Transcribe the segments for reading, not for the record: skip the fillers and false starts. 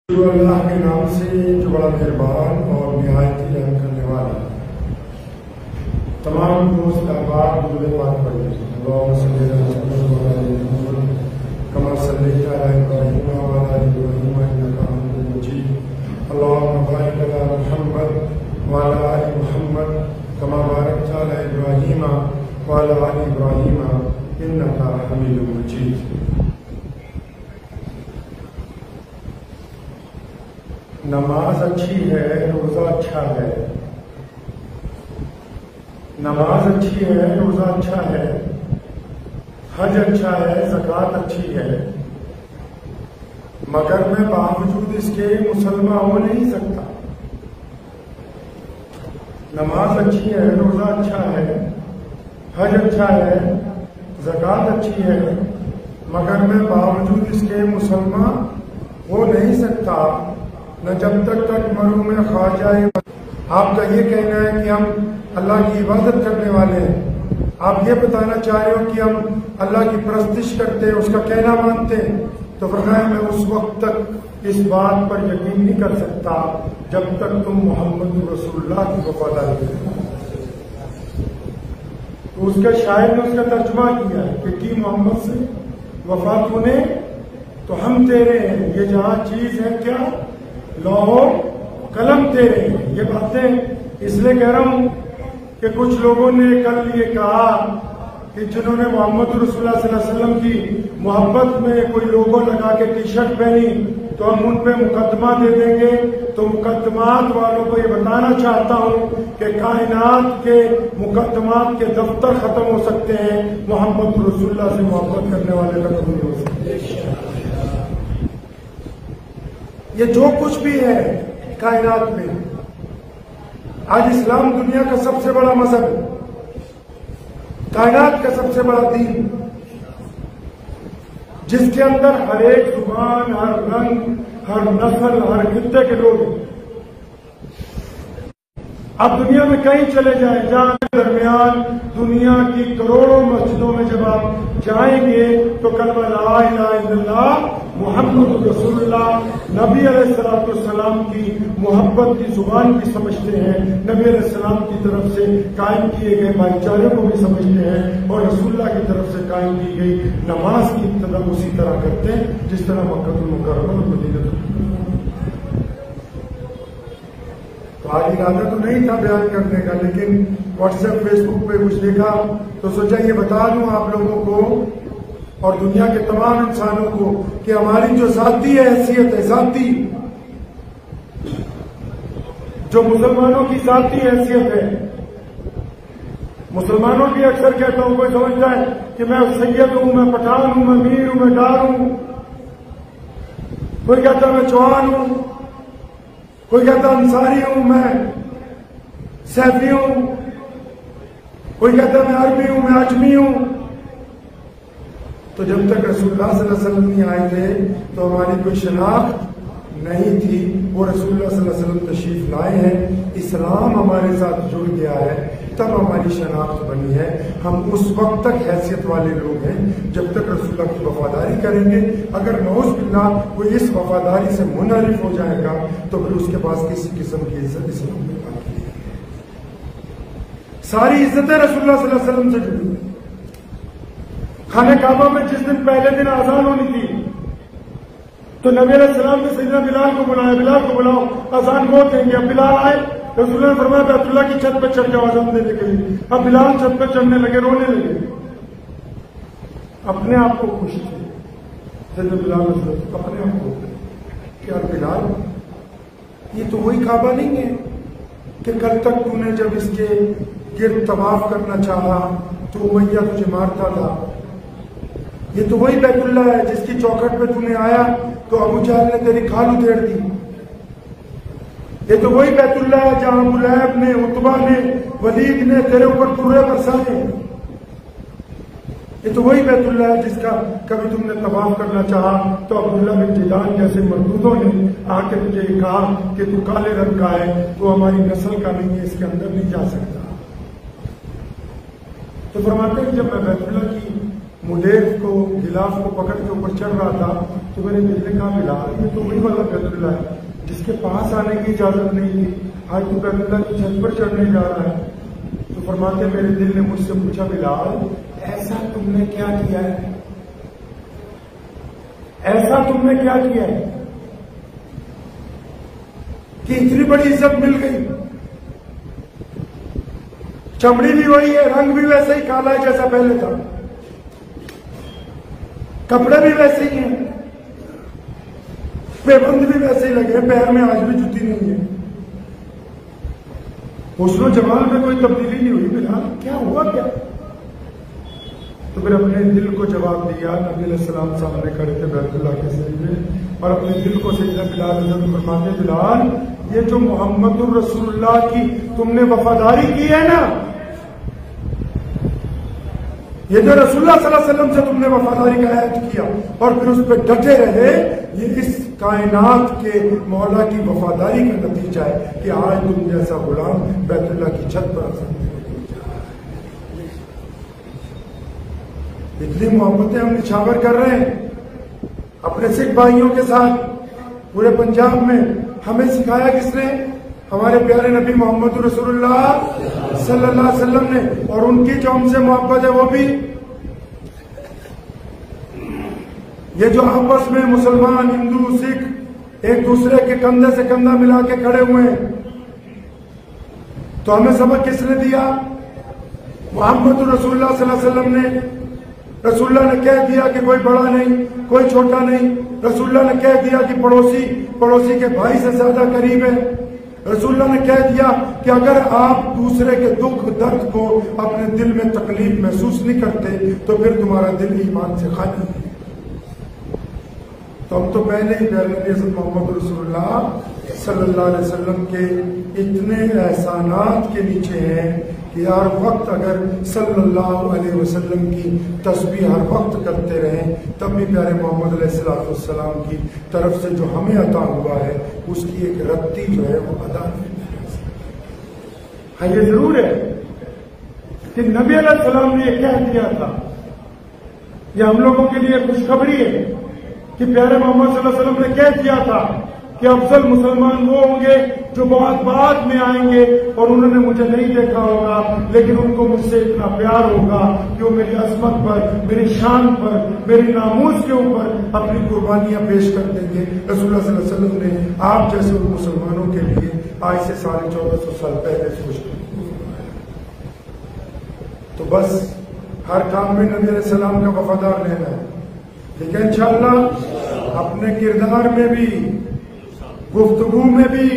अल्लाह के नाम से जो बड़ा मेहरबान और निहायत ही रहम करने वाला। तमाम दोस्त अहबाब दुरूद पाक पढ़ते हैं। कमा सल्लल्लाहु अलैहि मुहम्मद व अला आलि मुहम्मद कमा बारकता अला इब्राहीम व अला आलि इब्राहीम इन्नका हमीदुम मजीद। नमाज अच्छी है, रोजा अच्छा है। नमाज अच्छी है, रोजा अच्छा है, हज अच्छा है, ज़कात अच्छी है, मगर मैं बावजूद इसके मुसलमान हो नहीं सकता। नमाज अच्छी है, रोजा अच्छा है, हज अच्छा है, ज़कात अच्छी है, मगर मैं बावजूद इसके मुसलमान हो नहीं सकता न जब तक मरू में ख्वाजाए। आपका ये कहना है कि हम अल्लाह की इबादत करने वाले हैं, आप ये बताना चाह रहे हो कि हम अल्लाह की परस्तिश करते हैं, उसका कहना मानते हैं, तो फरमाया मैं उस वक्त तक इस बात पर यकीन नहीं कर सकता जब तक तुम मोहम्मद रसूलुल्लाह की वफादारी करो। तो उसके शायर ने उसका तर्जुमा किया कि की मोहम्मद से वफा तूने तो हम तेरे हैं, ये जहां चीज है क्या लौहो कलम तेरे। ये बातें इसलिए कह रहा हूं कि कुछ लोगों ने कल ये कहा कि जिन्होंने मोहम्मद रसूलुल्लाह सल्लल्लाहु अलैहि वसल्लम की मोहब्बत में कोई लोगो लगा के टी शर्ट पहनी तो हम उन पे मुकदमा दे देंगे। तो मुकदमात वालों को ये बताना चाहता हूं कि कायनात के मुकदमात के दफ्तर खत्म हो सकते हैं, मोहम्मद रसूलुल्लाह से मोहब्बत करने वाले खत्म नहीं हो सकते। ये जो कुछ भी है कायनात में, आज इस्लाम दुनिया का सबसे बड़ा मजहब है, कायनात का सबसे बड़ा दीन, जिसके अंदर हर एक जुबान, हर रंग, हर नस्ल, हर खित्ते के लोग हैं। आप दुनिया में कहीं चले जाएं, जहां दरमियान दुनिया की करोड़ों मस्जिदों में जब आप जाएंगे तो कलमा ला इलाहा इल्लल्लाह मुहम्मद रसूलुल्लाह नबी अलैहिस्सलाम की मोहब्बत की जुबान भी समझते हैं, नबी अलैहिस्सलाम की तरफ से कायम किए गए भाईचारे को भी समझते हैं, और रसूलुल्लाह की तरफ से कायम की गई नमाज की इब्तिदा उसी तरह करते हैं जिस तरह मक्का मुकर्रमा और मदीना। तो आज इरादा तो नहीं था बयान करने का, लेकिन व्हाट्सएप फेसबुक पे कुछ देखा तो सोचा ये बता दूं आप लोगों को और दुनिया के तमाम इंसानों को कि हमारी जो जाती हैसियत है, जाती जो मुसलमानों की जाती हैसियत है, मुसलमानों की अक्सर कहता हूं, कोई समझता है कि मैं सैयद हूं, मैं पठान हूं, मैं मीर हूं, मैं डार हूं, कोई कहता मैं चौहान हूं, कोई कहता अंसारी हूं, मैं सैफी हूं, कोई कहता मैं अरबी हूं, मैं अजमी हूं। तो जब तक रसूलुल्लाह सल्लल्लाहु अलैहि वसल्लम नहीं आए थे तो हमारी कोई शनाख्त नहीं थी। वो रसूलुल्लाह सल्लल्लाहु अलैहि वसल्लम तशरीफ लाए हैं, इस्लाम हमारे साथ जुड़ गया है, तब हमारी शनाख्त बनी है। हम उस वक्त तक हैसियत वाले लोग हैं जब तक रसूलुल्लाह की वफादारी करेंगे। अगर नौज़ बिल्लाह कोई इस वफादारी से मुनहरिफ हो जाएगा तो फिर उसके पास किसी किस्म की इज्जत इस्लाम में बाकी है। सारी इज्जतें रसूलुल्लाह सल्लल्लाहु अलैहि वसल्लम से जुड़ी है। खाने काबा में जिस दिन पहले दिन आजान होनी थी तो नबी अलैहिस्सलाम ने सैयदना बिलाल को बुलाया, बिलाल को बुलाओ आजान वो देंगे। अब बिलाल आए, रसूलुल्लाह ने फरमाया बैतुल्लाह की छत पर चढ़ जाओ आजान देने के लिए। अब बिलाल छत पर चढ़ने लगे, रोने लगे, अपने आप को खुश थे। सैयदना बिलाल अपने आप को क्या बिलाल ये तो वही काबा नहीं है कि कल तक तूने जब इसके गिर्द तवाफ करना चाहा तो उमैया तुझे मारता था। ये तो वही बैतुल्लाह है जिसकी चौखट पे तूने आया तो अबू जहल ने तेरी खाल उधेड़ दी। ये तो वही बैतुल्लाह है जहां अबू लहब ने, उतबा ने, वलीद ने तेरे ऊपर तुर्रे बरसाए। ये तो वही बैतुल्लाह है जिसका कभी तुमने तवाफ करना चाहा तो अब्दुल्लाह बिन जिदान जैसे मरदूदों ने आके तुझे कहा कि तू काले रंग का है, तो हमारी नस्ल का नहीं है, इसके अंदर नहीं जा सकता। तो फरमाते हैं जब मैं बैतुल्लाह की मुडेर को गिलाफ को पकड़ के ऊपर चढ़ रहा था तो मेरे दिल ने कहा बिलाल ये तो वही वाला बैतुल्लाह है जिसके पास आने की इजाजत नहीं थी, आज तो बैतुल्लाह की छत पर चढ़ने जा रहा है। तो फरमाते मेरे दिल ने मुझसे पूछा बिलाल ऐसा तुमने क्या किया है, ऐसा तुमने क्या किया है कि इतनी बड़ी इज्जत मिल गई। चमड़ी भी वही है, रंग भी वैसे ही काला है जैसा पहले था, कपड़े भी वैसे ही हैं, पेबंद भी वैसे ही लगे, पैर में आज भी जूती नहीं है, हुस्न जमाल में कोई तब्दीली नहीं हुई। बिलाल क्या हुआ क्या? तो फिर अपने दिल को जवाब दिया। नबी अलैहिस्सलाम सामने खड़े थे बैतुल्लाह के सजदे और अपने दिल को सजदा बिलाल फरमाते बिलाल ये जो मोहम्मदुर रसूलुल्लाह की तुमने वफादारी की है ना, ये जो रसूलुल्लाह सल्लल्लाहु अलैहि वसल्लम से तुमने वफादारी का ऐद किया और फिर उस पर डटे रहे, ये इस कायनात के मौला की वफादारी का नतीजा है कि आज तुम जैसा गुलाम बैतुल्लाह की छत पर आ सकते। इतनी मोहब्बतें हम निछावर कर रहे हैं अपने सिख भाइयों के साथ पूरे पंजाब में। हमें सिखाया किसने? हमारे प्यारे नबी मोहम्मद रसूलुल्लाह सल्लल्लाहु अलैहि वसल्लम ने। और उनकी जो हमसे मोहब्बत है वो भी ये जो आपस में मुसलमान हिंदू सिख एक दूसरे के कंधे से कंधा मिला के खड़े हुए हैं, तो हमें सबक किसने दिया? मोहम्मद रसूलुल्लाह सल्लल्लाहु अलैहि वसल्लम ने। रसूलुल्लाह ने कह दिया कि कोई बड़ा नहीं कोई छोटा नहीं। रसूलुल्लाह ने कह दिया कि पड़ोसी के भाई से ज्यादा करीब है। रसूलुल्लाह ने कह दिया कि अगर आप दूसरे के दुख दर्द को अपने दिल में तकलीफ महसूस नहीं करते तो फिर तुम्हारा दिल ईमान से खाली है। तो हम तो पहले ही प्यारे नबी मोहम्मद रसूलुल्लाह सल्लल्लाहु अलैहि वसल्लम के इतने एहसानात के नीचे हैं कि हर वक्त अगर सल्लल्लाहु अलैहि वसल्लम की तस्बीह हर वक्त करते रहें तब भी प्यारे मोहम्मद अलैहिस्सलाम की तरफ से जो हमें अता हुआ है उसकी एक रत्ती जो है वो अदा नहीं। हाँ ये जरूर है कि नबी अलैहिस्सलाम ने यह कह दिया था, यह हम लोगों के लिए खुशखबरी है कि प्यारे मोहम्मद सल्लल्लाहु अलैहि वसल्लम ने कह दिया था कि अफजल मुसलमान वो होंगे जो बहुत बाद में आएंगे और उन्होंने मुझे नहीं देखा होगा लेकिन उनको मुझसे इतना प्यार होगा कि वो मेरी अजमत पर, मेरी शान पर, मेरी नामूस के ऊपर अपनी कुर्बानियां पेश कर देंगे। रसूलुल्लाह सल्लल्लाहु अलैहि वसल्लम ने आप जैसे उन मुसलमानों के लिए आज से 1450 साल पहले से कुछ। तो बस हर काम में नबी अलैहिस्सलाम का वफादार रहना है, लेकिन इंशाअल्लाह अपने किरदार में भी गुफ्तगू में भी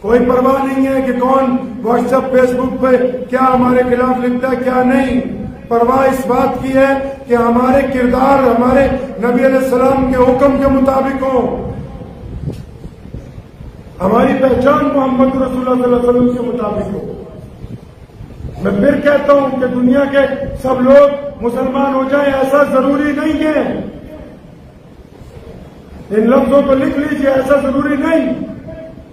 कोई परवाह नहीं है कि कौन व्हाट्सएप फेसबुक पे क्या हमारे खिलाफ लिखता है क्या नहीं। परवाह इस बात की है कि हमारे किरदार हमारे नबी अलैहिस्सलाम के हुक्म के मुताबिक हो, हमारी पहचान मोहम्मद रसूलुल्लाह सल्लल्लाहु अलैहि वसल्लम के मुताबिक हो। मैं फिर कहता हूं कि दुनिया के सब लोग मुसलमान हो जाएं ऐसा जरूरी नहीं है। इन लफ्जों को लिख लीजिए, ऐसा जरूरी नहीं,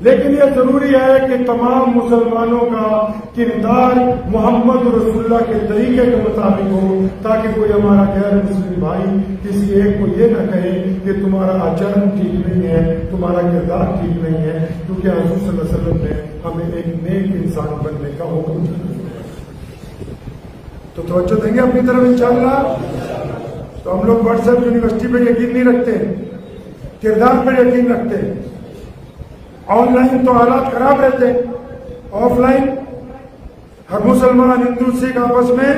लेकिन यह जरूरी है कि तमाम मुसलमानों का किरदार मोहम्मद रसूलुल्लाह के तरीके के मुताबिक हो, ताकि कोई हमारा गैर मुस्लिम भाई किसी एक को ये न कहे कि तुम्हारा आचरण ठीक नहीं है, तुम्हारा किरदार ठीक नहीं है, क्योंकि हुज़ूर सल्लल्लाहु अलैहि वसल्लम ने हमें एक नेक इंसान बनने का हुक्म दिया। तो तवज्जो देंगे अपनी तरफ इंशाअल्लाह। तो हम लोग व्हाट्सएप यूनिवर्सिटी पे यकीन नहीं रखते, किरदार पर यकीन रखते। ऑनलाइन तो हालात खराब रहते, ऑफलाइन हर मुसलमान हिंदू सिख आपस में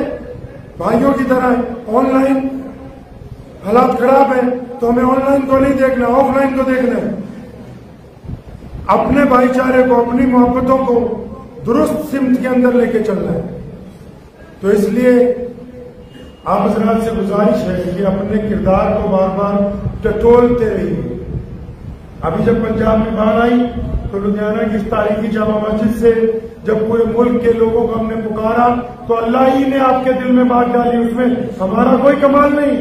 भाइयों की तरह है। ऑनलाइन हालात खराब है तो हमें ऑनलाइन को नहीं देखना, ऑफलाइन को देखना है। अपने भाईचारे को, अपनी मोहब्बतों को दुरुस्त सिमत के अंदर लेके चलना है। तो इसलिए आप हज़रात से गुजारिश है कि अपने किरदार को बार बार टटोलते रहिए। अभी जब पंजाब में बाढ़ आई तो लुधियाना की इस तारीखी जामा मस्जिद से जब पूरे मुल्क के लोगों को हमने पुकारा तो अल्लाह ही ने आपके दिल में बात डाली, उसमें हमारा कोई कमाल नहीं।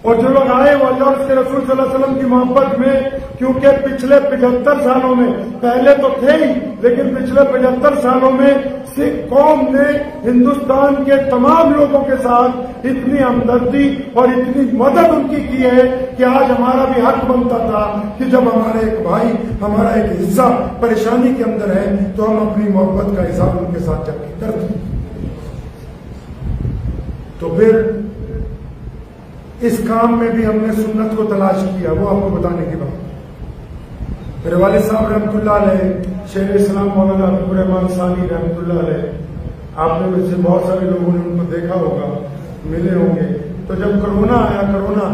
और जो लोग आए वो अल्लाह और उसके रसूल सल्लल्लाहु अलैहि वसल्लम की मोहब्बत में, क्योंकि पिछले 75 सालों में, पहले तो थे ही, लेकिन पिछले 75 सालों में सिख कौम ने हिंदुस्तान के तमाम लोगों के साथ इतनी हमदर्दी और इतनी मदद उनकी की है कि आज हमारा भी हक बनता था कि जब हमारे एक भाई, हमारा एक हिस्सा परेशानी के अंदर है तो हम अपनी मोहब्बत का इजहार उनके साथ जाके करते। तो फिर इस काम में भी हमने सुन्नत को तलाश किया, वो आपको बताने की बात। मेरे वालिद साहब रहमतुल्लाह अलैह, शेर इस्लाम मौलाना अब्दुल रहमान सानी रहमतुल्लाह अलैह, आपने में से बहुत सारे लोगों ने उनको देखा होगा, मिले होंगे। तो जब कोरोना आया, कोरोना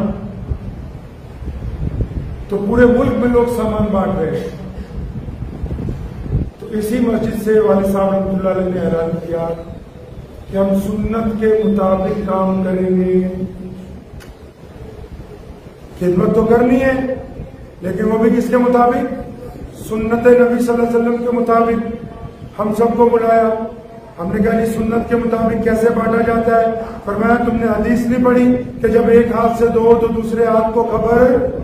तो पूरे मुल्क में लोग सामान बांट रहे हैं, तो इसी मस्जिद से वालिद साहब रहमतुल्लाह अलैह ने ऐलान किया कि हम सुन्नत के मुताबिक काम करेंगे। खिदमत तो करनी है, लेकिन वो भी किसके मुताबिक? सुन्नत नबी सल्लल्लाहु अलैहि वसल्लम के मुताबिक। हम सबको बुलाया, हमने कहा जी सुन्नत के मुताबिक कैसे बांटा जाता है? फरमाया तुमने हदीस नहीं पढ़ी कि जब एक हाथ से दो तो दूसरे हाथ को खबर।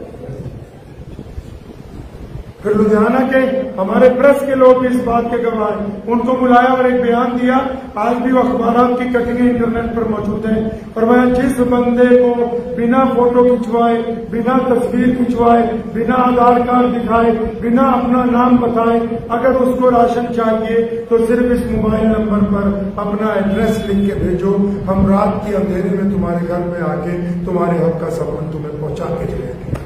फिर लुधियाना के हमारे प्रेस के लोग भी इस बात के गवाह हैं, उनको बुलाया और एक बयान दिया, आज भी वो अखबारात की कटिंगें इंटरनेट पर मौजूद हैं। फरमाया जिस बंदे को बिना फोटो खिंचवाए, बिना तस्वीर खिंचवाए, बिना आधार कार्ड दिखाए, बिना अपना नाम बताए, अगर उसको राशन चाहिए तो सिर्फ इस मोबाइल नंबर पर अपना एड्रेस लिख के भेजो, हम रात के अंधेरे में तुम्हारे घर में आके तुम्हारे हक का सामान तुम्हें पहुंचा के जाएंगे।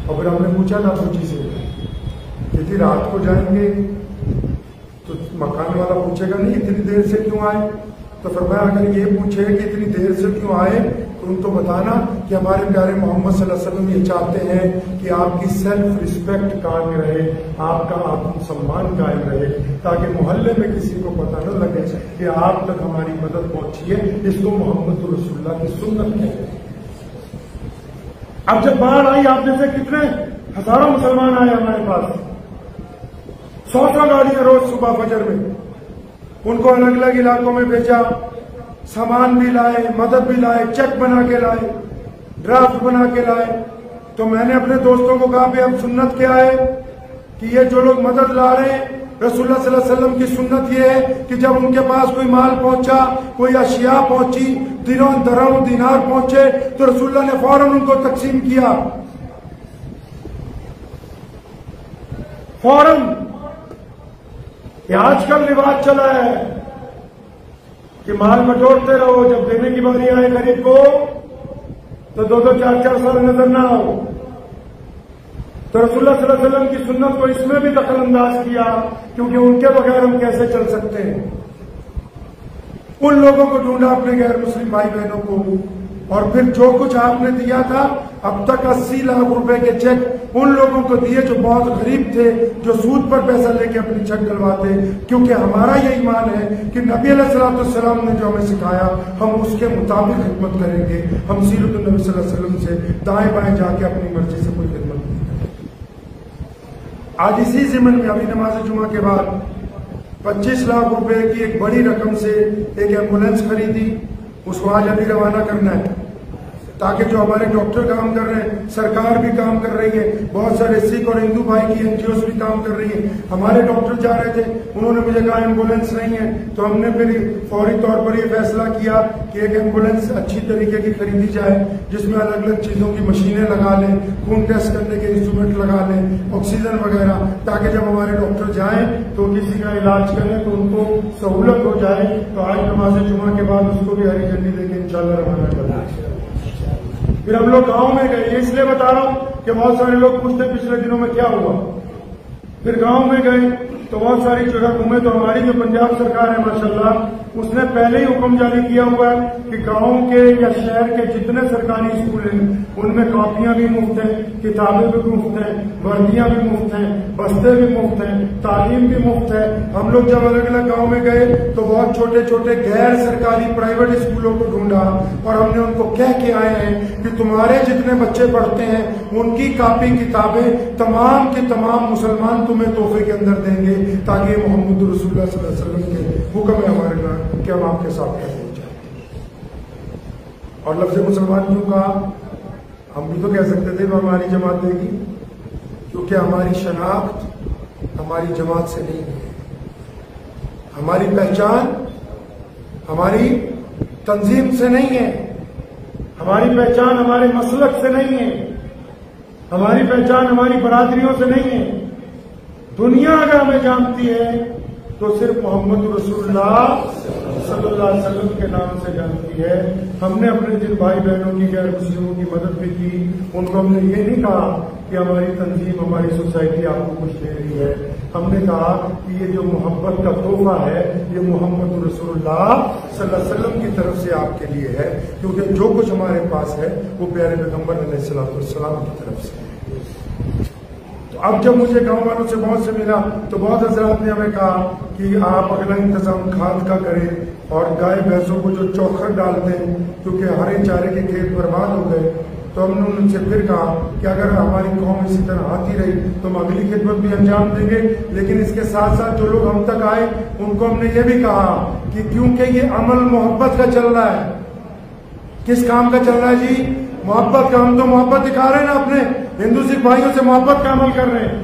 और फिर हमने पूछा था फौजी से कि जी रात को जाएंगे तो मकान वाला पूछेगा नहीं इतनी देर से क्यों आए? तो फरमाया अगर ये पूछे कि इतनी देर से क्यों आए तो उनको बताना कि हमारे प्यारे मोहम्मद सल्लल्लाहु अलैहि वसल्लम ये चाहते हैं कि आपकी सेल्फ रिस्पेक्ट कायम रहे, आपका आत्मसम्मान कायम रहे, ताकि मोहल्ले में किसी को पता न लगे कि आप तक हमारी मदद पहुंची है। इसको मोहम्मद रसूलुल्लाह की सुन्नत कहते हैं। अब जब बाढ़ आई, आप जैसे कितने हजारों मुसलमान आए हमारे पास, 100 गाड़ियां रोज सुबह फजर में, उनको अलग अलग इलाकों में भेजा, सामान भी लाए, मदद भी लाए, चेक बना के लाए, ड्राफ्ट बना के लाए। तो मैंने अपने दोस्तों को कहा भी अब सुन्नत क्या है कि ये जो लोग मदद ला रहे हैं, रसूलुल्लाह सल्लल्लाहु अलैहि वसल्लम की सुन्नत ये है कि जब उनके पास कोई माल पहुंचा, कोई अशिया पहुंची, दरहम दिनार पहुंचे, तो रसूलुल्लाह ने फौरन उनको तकसीम किया, फौरन। आजकल रिवाज चला है कि माल बटोरते रहो, जब देने की बारी आए गरीब को तो 2-2, 4-4 साल नजर ना आओ। तो रसूलुल्लाह सल्लल्लाहु अलैहि वसल्लम की सुन्नत को इसमें भी दखल अंदाज किया, क्योंकि उनके बगैर हम कैसे चल सकते हैं। उन लोगों को ढूंढा, अपने गैर मुस्लिम भाई बहनों को, और फिर जो कुछ आपने दिया था अब तक 80 लाख रुपए के चेक उन लोगों को दिए जो बहुत गरीब थे, जो सूद पर पैसा लेके अपनी चेक डलवाते। क्योंकि हमारा ये ईमान है कि नबी अलैहिस्सलाम ने जो हमें सिखाया हम उसके मुताबिक खिदमत करेंगे। हम सीरत नबी सल्लल्लाहु अलैहि वसल्लम से दाएं बाएं जाके अपनी मर्जी से कोई खिदमत नहीं करेंगे। आज इसी ज़िमन में अभी नमाज जुमा के बाद 25 लाख रुपए की एक बड़ी रकम से एक एम्बुलेंस खरीदी, उसको आज अभी रवाना करना है, ताकि जो हमारे डॉक्टर काम कर रहे हैं, सरकार भी काम कर रही है, बहुत सारे सिख और हिंदू भाई की एनजीओस भी काम कर रही है। हमारे डॉक्टर जा रहे थे, उन्होंने मुझे कहा एम्बुलेंस नहीं है, तो हमने फिर फौरी तौर पर यह फैसला किया कि एक एम्बुलेंस अच्छी तरीके की खरीदी जाए, जिसमें अलग अलग चीजों की मशीनें लगा लें, खून टेस्ट करने के इंस्ट्रूमेंट लगा लें, ऑक्सीजन वगैरह, ताकि जब हमारे डॉक्टर जाएं तो किसी का इलाज करें तो उनको सहूलत हो जाए। तो आज नमाज जुमा के बाद उसको भी हरी झंडी देके इंशाल्लाह रवाना करना है। फिर हम लोग गांव में गए, इसलिए बता रहा हूं कि बहुत सारे लोग पूछते पिछले दिनों में क्या हुआ। फिर गांव में गए तो बहुत सारी जगह घूमे, तो हमारी जो पंजाब सरकार है माशाल्लाह, उसने पहले ही हुक्म जारी किया हुआ है कि गांव के या शहर के जितने सरकारी स्कूल हैं उनमें कॉपियां भी मुफ्त हैं, किताबें भी मुफ्त हैं, वर्दियां भी मुफ्त हैं, बस्ते भी मुफ्त हैं, तालीम भी मुफ्त है। हम लोग जब अलग अलग गांव में गए तो बहुत छोटे छोटे गैर सरकारी प्राइवेट स्कूलों को ढूंढा और हमने उनको कह के आए हैं कि तुम्हारे जितने बच्चे पढ़ते हैं उनकी कापी किताबें तमाम के तमाम मुसलमान तुम्हें तोहफे के अंदर देंगे, ताकि मोहम्मद रसूलुल्लाह सल्लल्लाहु अलैहि वसल्लम के हुक्म है हमारे कि हम आपके साथ कैसे हो जाए। और लफ्ज मुसलमान क्यों कहा? हम भी तो कह सकते थे हमारी जमात देगी, क्योंकि हमारी शनाख्त हमारी जमात से नहीं है, हमारी पहचान हमारी तंजीम से नहीं है, हमारी पहचान हमारे मसलक से नहीं है, हमारी पहचान हमारी बरादरियों से नहीं है। दुनिया अगर हमें जानती है तो सिर्फ मोहम्मद रसूलुल्लाह सल्लल्लाहु अलैहि वसल्लम के नाम से जानती है। हमने अपने जिन भाई बहनों की, गैर मुस्लिमों की मदद भी की, उनको हमने ये नहीं कहा कि हमारी तंजीम, हमारी सोसाइटी आपको कुछ दे रही है। हमने कहा कि ये जो मोहब्बत का तोहफा है, ये मोहम्मद रसूलुल्लाह सल्लल्लाहु अलैहि वसल्लम की तरफ से आपके लिए है, क्योंकि जो कुछ हमारे पास है वो प्यारे पैगंबर अलैहिस्सलातु वस्सलाम की तरफ से है। अब जब मुझे गांव वालों से बहुत से मिला तो बहुत हजरात ने हमें कहा कि आप अगला इंतजाम खाद का करें और गाय भैंसों को जो चौखट डालते हैं, क्योंकि हरे चारे के खेत बर्बाद हो गए। तो हमने उनसे फिर कहा कि अगर हमारी कौम इसी तरह आती रही तो हम अगली खिदमत भी अंजाम देंगे, लेकिन इसके साथ साथ जो लोग हम तक आए उनको हमने ये भी कहा कि क्योंकि ये अमल मोहब्बत का चल रहा है। किस काम का चल रहा है जी? मोहब्बत का। हम तो मोहब्बत दिखा रहे हैं ना, अपने हिंदू सिख भाइयों से मोहब्बत का अमल कर रहे हैं।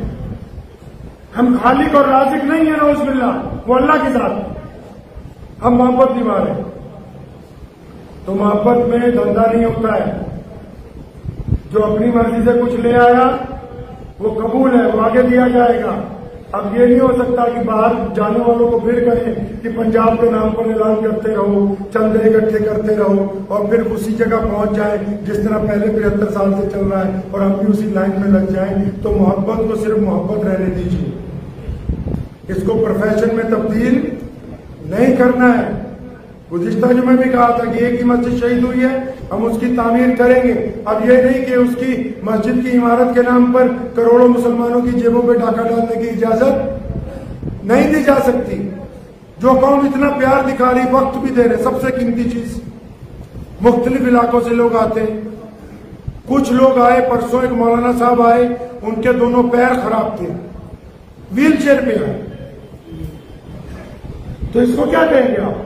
हम खालिक और राजिक नहीं है नौज़ बिल्लाह, वो अल्लाह के साथ हम मोहब्बत निभा रहे हैं। तो मोहब्बत में धंधा नहीं होता है। जो अपनी मर्जी से कुछ ले आया वो कबूल है, वो आगे दिया जाएगा। अब ये नहीं हो सकता कि बाहर जाने वालों को फिर कहें कि पंजाब के नाम पर ऐलान करते रहो, चंदे इकट्ठे करते रहो और फिर उसी जगह पहुंच जाए जिस तरह पहले 73 साल से चल रहा है और हम भी उसी लाइन में लग जाएं। तो मोहब्बत को सिर्फ मोहब्बत रहने दीजिए, इसको प्रोफेशन में तब्दील नहीं करना है। गुज़िश्ता जुमे भी कहा था कि एक ही मस्जिद शहीद हुई है, हम उसकी तामीर करेंगे। अब ये नहीं कि उसकी मस्जिद की इमारत के नाम पर करोड़ों मुसलमानों की जेबों पे डाका डालने की इजाजत नहीं दी जा सकती। जो कौम इतना प्यार दिखा रही, वक्त भी दे रहे, सबसे कीमती चीज। मुख्तलिफ इलाकों से लोग आते हैं। कुछ लोग आए, परसों एक मौलाना साहब आए, उनके दोनों पैर खराब थे, व्हील चेयर पे आए। तो इसको क्या कहेंगे आप?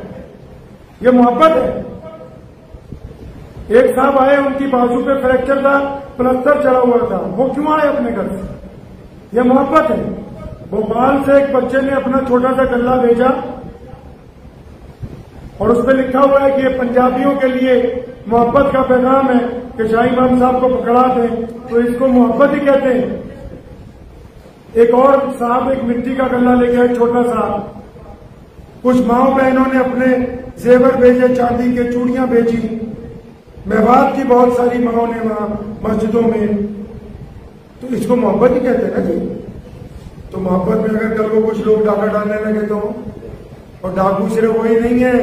ये मोहब्बत है। एक साहब आए, उनकी बाजू पे फ्रैक्चर था, प्लास्टर चढ़ा हुआ था, वो क्यों आए अपने घर से? ये मोहब्बत है। भोपाल से एक बच्चे ने अपना छोटा सा गल्ला भेजा और उस पर लिखा हुआ है कि ये पंजाबियों के लिए मोहब्बत का पैगाम है कि शाही इमाम साहब को पकड़ा दें, तो इसको मोहब्बत ही कहते हैं। एक और साहब एक मिट्टी का गल्ला लेके आए, छोटा सा। कुछ माओ बहनों ने अपने जेवर भेजे, चांदी के चूड़ियां भेजी, मेवात की बहुत सारी माओ ने वहां मस्जिदों में। तो इसको मोहब्बत ही कहते हैं ना जी। तो मोहब्बत में अगर कल को कुछ लोग डाका डालने लगे तो, और डाकू सिर्फ वही नहीं है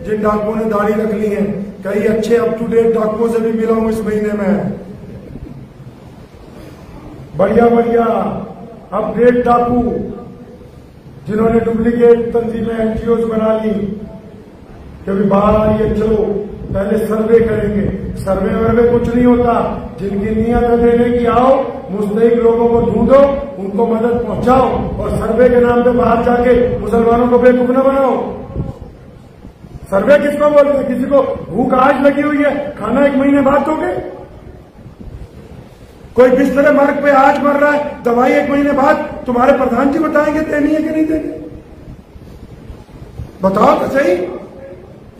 जिन डाकुओं ने दाढ़ी रख ली है, कई अच्छे अप टू डेट डाकुओं से भी मिला हूं इस महीने में। बढ़िया बढ़िया अपडेट डाकू जिन्होंने डुप्लीकेट तंजीमें एनजीओ बना ली कि अभी बाहर आइए, चलो पहले सर्वे करेंगे। सर्वे वर्वे कुछ नहीं होता। जिनकी नीयत है देने की, आओ, मुस्तहिक लोगों को ढूंढो, उनको मदद पहुंचाओ, और सर्वे के नाम पे बाहर जाके मुसलमानों को बेवकूफ न बनाओ। सर्वे किसको बोलते हैं? किसी को भूख आज लगी हुई है, खाना 1 महीने बाद दोगे? कोई बिस्तर मार्ग पे आज मर रहा है, दवाई 1 महीने बाद तुम्हारे प्रधान जी बताएंगे देनी है कि नहीं देनी? बताओ तो सही।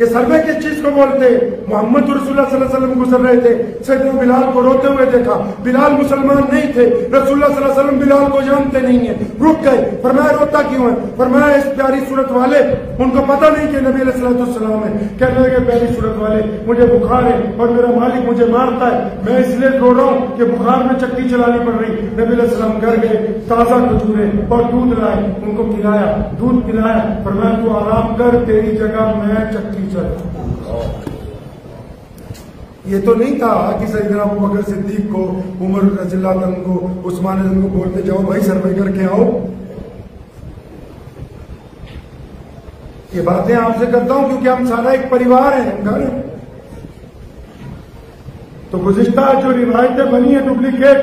ये सर्वे किस चीज को बोलते? मोहम्मद रसूलुल्लाह सल्लल्लाहु अलैहि वसल्लम गुजर रहे थे, सैयदना बिलाल को रोते हुए देखा। बिलाल मुसलमान नहीं थे, रसूलुल्लाह सल्लल्लाहु अलैहि वसल्लम बिलाल को जानते नहीं है, रुक गए। फरमाया रोता क्यों है? फरमाया इस प्यारी सूरत वाले, उनको पता नहीं कि नबी अलैहिस्सलाम है। कहने लगे प्यारी सूरत वाले, मुझे बुखार है और मेरा मालिक मुझे मारता है, मैं इसलिए रो रहा हूं कि बुखार में चक्की चलानी पड़ रही। नबी अलैहिस्सलाम घर गए, ताजा खजूरें और दूध लाए, उनको पिलाया, दूध पिलाया। फरमाया तू आराम कर, तेरी जगह मैं चक्की चला। ये तो नहीं था कि सैयदना अबू बकर सिद्दीक को, उमर रज़ियल्लाहु अन्हु को, उस्मान को बोलते जाओ भाई सर्वे करके आओ। ये बातें आपसे करता हूं क्योंकि हम सारा एक परिवार है, हम घर हैं। तो गुज़िश्ता जो रिवायतें बनी है डुप्लीकेट,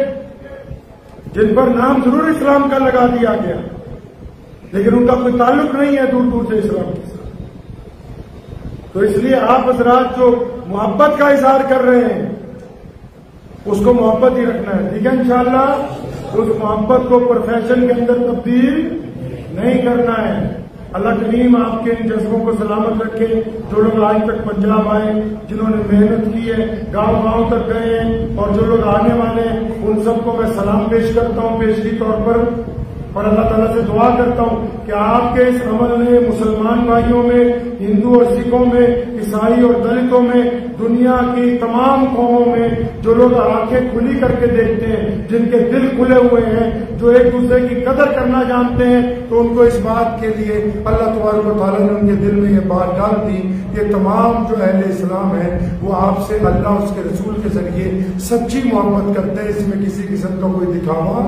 जिन पर नाम जरूर इस्लाम का लगा दिया गया, लेकिन उनका कोई ताल्लुक नहीं है दूर दूर से इस्लाम के साथ। तो इसलिए आप हजरात जो मोहब्बत का इजहार कर रहे हैं उसको मोहब्बत ही रखना है, ठीक है इंशाअल्लाह। उस मोहब्बत को प्रोफेशन के अंदर तब्दील नहीं करना है। अल्लाह करीम आपके इन जज्बों को सलामत रखे। जो लोग आज तक पंजाब आए, जिन्होंने मेहनत की है, गांव गांव तक गए हैं, और जो लोग आने वाले हैं, उन सबको मैं सलाम पेश करता हूं पेशगी तौर पर, और अल्लाह ताला से दुआ करता हूं कि आपके इस अमल ने मुसलमान भाइयों में, हिंदू और सिखों में, ईसाई और दलितों में, दुनिया की तमाम कौमों में जो लोग आंखें खुली करके देखते हैं, जिनके दिल खुले हुए हैं, जो एक दूसरे की कदर करना जानते हैं, तो उनको इस बात के लिए अल्लाह तबारक व तआला ने उनके दिल में ये बात डाल दी। ये तमाम जो अहले इस्लाम है वो आपसे अल्लाह उसके रसूल के जरिए सच्ची मोहब्बत करते हैं, इसमें किसी किस्म का कोई दिखावा।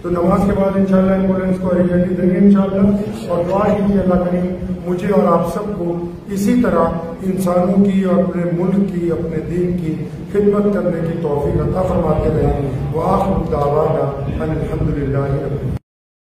तो नमाज के बाद इंशाअल्लाह एम्बुलेंस को हरियाली देंगे इंशाअल्लाह, और दुआ कीजिए अल्लाह करीम मुझे और आप सबको इसी तरह इंसानों की और अपने मुल्क की, अपने दीन की खिदमत करने की तौफीक अता फरमाते रहे। वाह दावाना अल्हम्दुलिल्लाह।